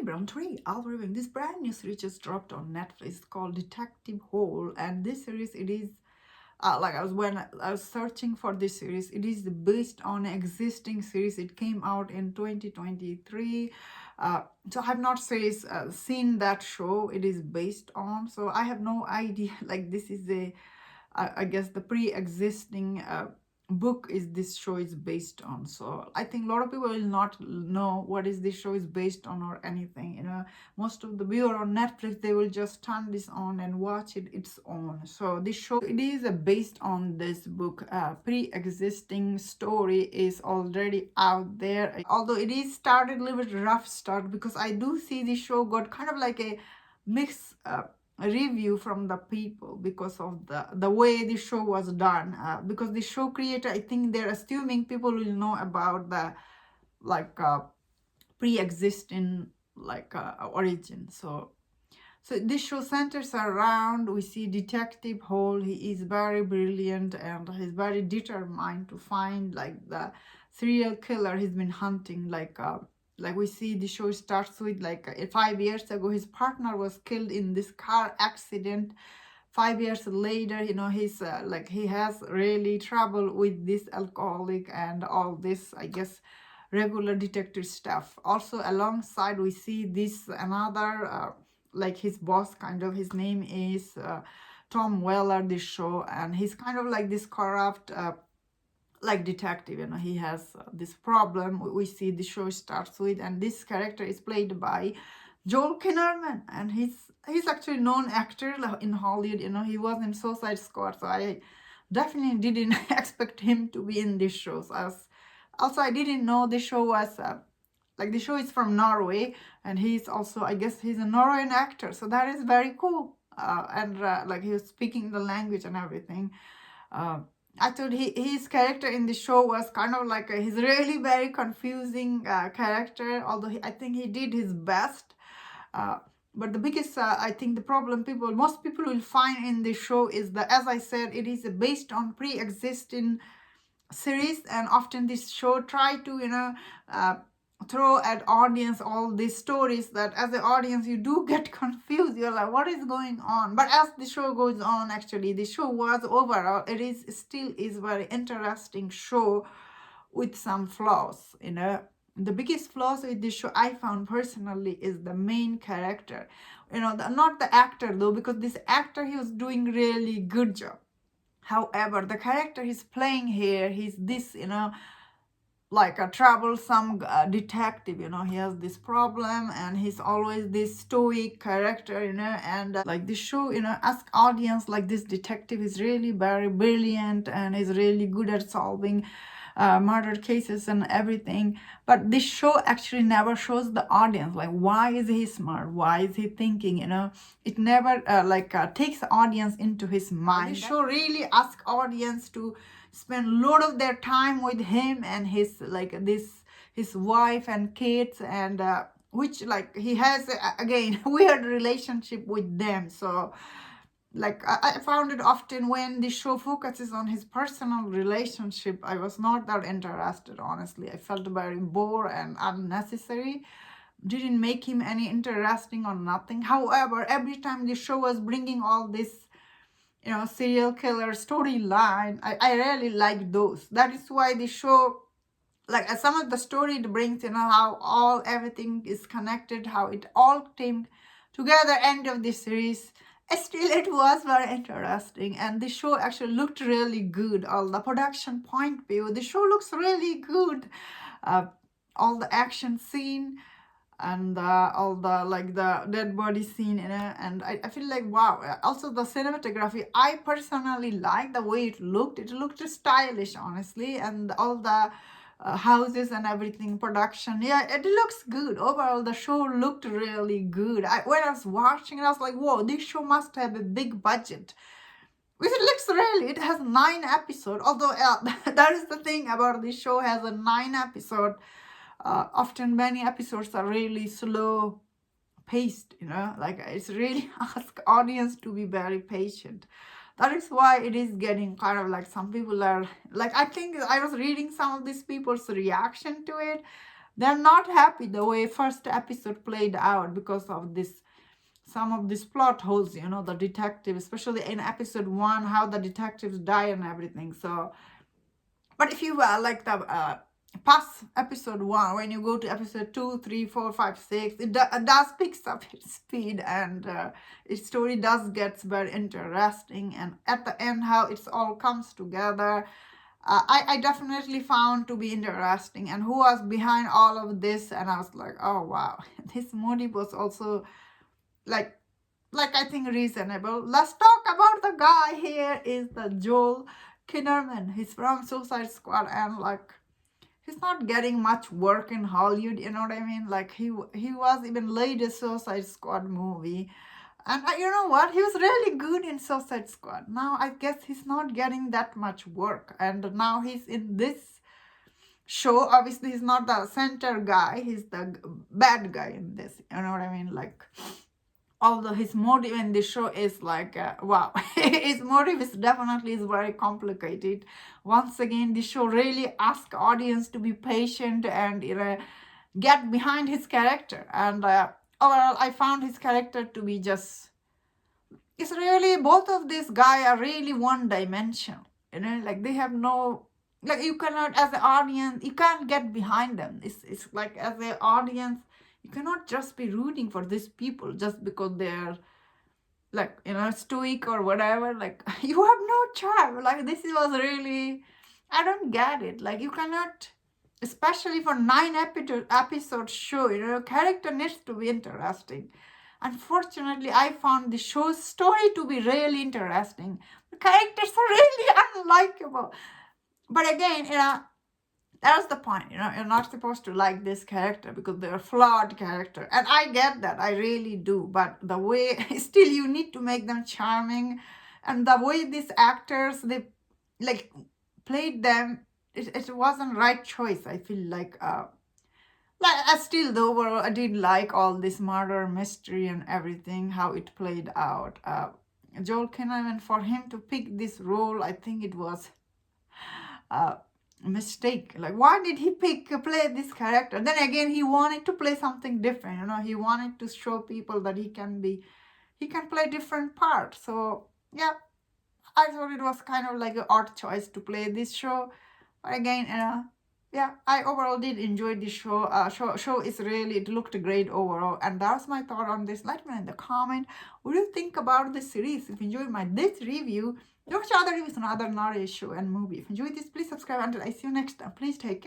Brown 3, I'll reviewing this brand new series just dropped on Netflix called Detective Hole. And this series, it is like when I was searching for this series, it is based on an existing series. It came out in 2023. So I have not seen that show it is based on. So I have no idea. Like this is I guess the pre-existing book is this show is based on. So I think a lot of people will not know what is this show is based on or anything. Most of the viewer on Netflix, they will just turn this on and watch it its own. So this show, it is based on this book. Pre-existing story is already out there, although it is started a little bit rough start, because I do see this show got kind of like a mix review from the people because of the way the show was done, because the show creator, I think they're assuming people will know about the like pre-existing like origin. So this show centers around, we see Detective Hall. He is very brilliant and he's very determined to find like the serial killer he's been hunting. Like we see the show starts with 5 years ago, his partner was killed in this car accident. 5 years later, he's he has really trouble with this alcoholic and all this, I guess, regular detective stuff. Also alongside, we see this another like his boss, kind of, his name is Tom Weller, this show, and he's kind of like this corrupt like detective. He has this problem we see the show starts with, and this character is played by Joel Kinnaman, and he's actually known actor in Hollywood. He was in Suicide Squad, so I definitely didn't expect him to be in this show. So I didn't know the show was the show is from Norway, and he's also, I guess, he's a Norwegian actor, so that is very cool. And like he was speaking the language and everything. I thought his character in the show was kind of like he's really very confusing character, although I think he did his best. But the biggest, I think, the problem most people will find in this show is that, as I said, it is based on pre-existing series, and often this show try to throw at audience all these stories that as the audience you do get confused. You're like, what is going on? But as the show goes on, actually the show was overall, it is still is very interesting show with some flaws. The biggest flaws with this show I found personally is the main character. Not the actor though, because this actor, he was doing really good job. However, the character he's playing here, he's this, like a troublesome detective. He has this problem, and he's always this stoic character. And like the show, ask audience like this detective is really very brilliant and is really good at solving murder cases and everything. But this show actually never shows the audience like, why is he smart, why is he thinking. It never takes the audience into his mind. This show really asks audience to spend a lot of their time with him and his wife and kids, and which he has again weird relationship with them. So I found it often when the show focuses on his personal relationship, I was not that interested, honestly. I felt very bored and unnecessary. Didn't make him any interesting or nothing. However, every time the show was bringing all this serial killer storyline, I really like those. That is why the show, some of the story it brings, how everything is connected, how it all came together end of the series. Still, it was very interesting, and the show actually looked really good. All the production point of view, the show looks really good. All the action scene, and all the dead body scene, and I feel like, wow. Also the cinematography, I personally like the way it looked. It looked stylish, honestly, and all the houses and everything, production, yeah, it looks good. Overall, the show looked really good. When I was watching it, I was like, whoa, this show must have a big budget. Which it looks really, it has 9 episodes, although that is the thing about this show, has a 9 episode. Often many episodes are really slow paced, it's really ask audience to be very patient. That is why it is getting kind of some people are I think I was reading some of these people's reaction to it. they're not happy the way first episode played out because of this, some of these plot holes, you know, the detective, especially in episode 1, how the detectives die and everything. So, but if you like the past episode 1, when you go to episode 2, 3, 4, 5, 6, it does picks up its speed, and its story does gets very interesting, and at the end how it's all comes together, I definitely found to be interesting, and who was behind all of this, and I was like, oh wow, this motive was also like I think reasonable. Let's talk about the guy here is the Joel Kinnaman. He's from Suicide Squad, and like he's not getting much work in Hollywood, you know what I mean? Like he was even late a Suicide Squad movie. And you know what? He was really good in Suicide Squad. Now I guess he's not getting that much work. And now he's in this show. Obviously, he's not the center guy. He's the bad guy in this. You know what I mean? Like, although his motive in this show is like wow, his motive is definitely is very complicated. Once again, this show really asks audience to be patient and, you know, get behind his character. And overall, I found his character to be just, it's really, both of these guys are really one dimensional, you know, like they have no, like you cannot, as an audience, you can't get behind them. It's like, as an audience, you cannot just be rooting for these people just because they're like, you know, stoic or whatever. Like you have no charm. Like this was really, I don't get it. Like you cannot, especially for 9 episode show, you know, character needs to be interesting. Unfortunately, I found the show's story to be really interesting. The characters are really unlikable. But again, you know, that's the point. You know, you're not supposed to like this character because they're a flawed character. And I get that. I really do. But the way, still, you need to make them charming. And the way these actors, they like played them, it wasn't right choice. I feel like I still, though, overall, I did like all this murder mystery and everything, how it played out. Joel Kinnaman, for him to pick this role, I think it was a mistake. Like, why did he play this character? Then again, he wanted to play something different. You know, he wanted to show people that he can play different parts. So yeah, I thought it was kind of like an odd choice to play this show. But again, yeah, I overall did enjoy this show. Show is really, it looked great overall. And that's my thought on this. Let me know in the comment what do you think about this series. If you enjoyed this review, watch other reviews on other Norway show and movie. If you enjoyed this, please subscribe. Until I see you next time, please take care.